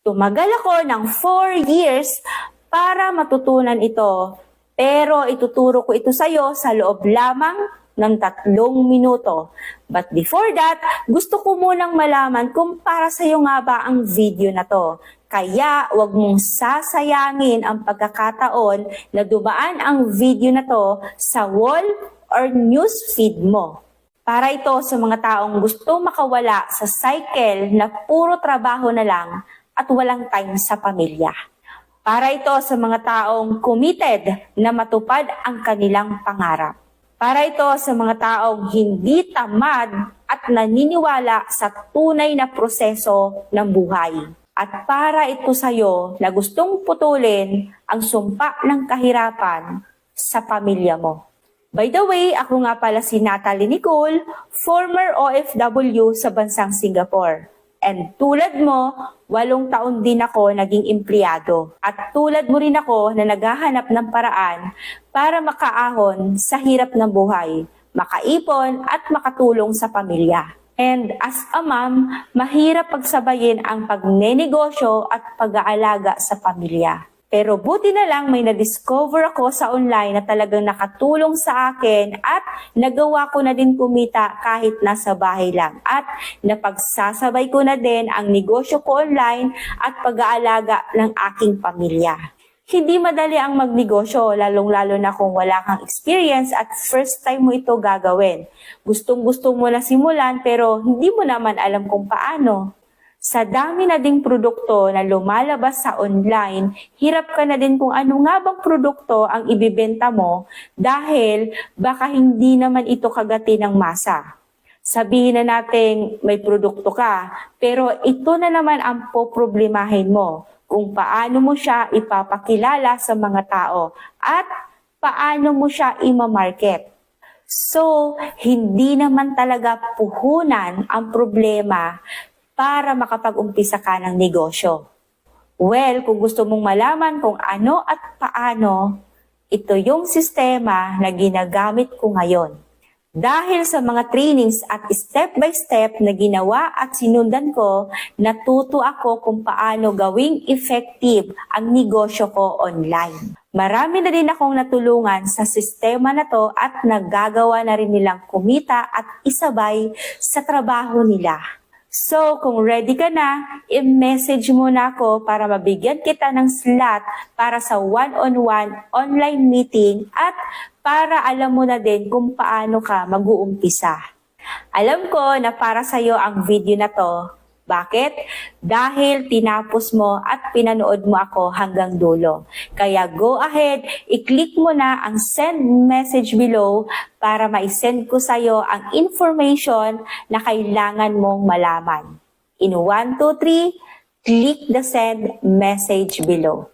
Tumagal ako ng 4 years para matutunan ito, pero ituturo ko ito sa'yo sa loob lamang ng 3 minuto. But before that, gusto ko munang malaman kung para sa'yo nga ba ang video na to. Kaya wag mong sasayangin ang pagkakataon na dumaan ang video na to sa wall or newsfeed mo. Para ito sa mga taong gusto makawala sa cycle na puro trabaho na lang at walang time sa pamilya. Para ito sa mga taong committed na matupad ang kanilang pangarap. Para ito sa mga taong hindi tamad at naniniwala sa tunay na proseso ng buhay. At para ito sa iyo na gustong putulin ang sumpa ng kahirapan sa pamilya mo. By the way, ako nga pala si Natalie Nicole, former OFW sa bansang Singapore. And tulad mo, 8 taon din ako naging empleyado. At tulad mo rin ako na naghahanap ng paraan para makaahon sa hirap ng buhay, makaipon at makatulong sa pamilya. And as a mom, mahirap pagsabayin ang pagnenegosyo at pag-aalaga sa pamilya. Pero buti na lang may na-discover ako sa online na talagang nakatulong sa akin at nagawa ko na din kumita kahit nasa bahay lang. At napagsasabay ko na din ang negosyo ko online at pag-aalaga ng aking pamilya. Hindi madali ang magnegosyo, lalong-lalo na kung wala kang experience at first time mo ito gagawin. Gustong-gusto mo na simulan pero hindi mo naman alam kung paano. Sa dami na ding produkto na lumalabas sa online, hirap ka na din kung ano nga bang produkto ang ibibenta mo dahil baka hindi naman ito kagati ng masa. Sabihin na natin may produkto ka, pero ito na naman ang poproblemahin mo kung paano mo siya ipapakilala sa mga tao at paano mo siya imamarket. So, hindi naman talaga puhunan ang problema para makapag-umpisa ka ng negosyo. Well, kung gusto mong malaman kung ano at paano, ito yung sistema na ginagamit ko ngayon. Dahil sa mga trainings at step-by-step na ginawa at sinundan ko, natuto ako kung paano gawing effective ang negosyo ko online. Marami na din akong natulungan sa sistema na to at nagagawa na rin nilang kumita at isabay sa trabaho nila. So, kung ready ka na, i-message mo na ako para mabigyan kita ng slot para sa one-on-one online meeting at para alam mo na din kung paano ka mag-uumpisa. Alam ko na para sa'yo ang video na to. Bakit? Dahil tinapos mo at pinanood mo ako hanggang dulo. Kaya go ahead, i-click mo na ang send message below para ma-send ko sa'yo ang information na kailangan mong malaman. In 1, 2, 3, click the send message below.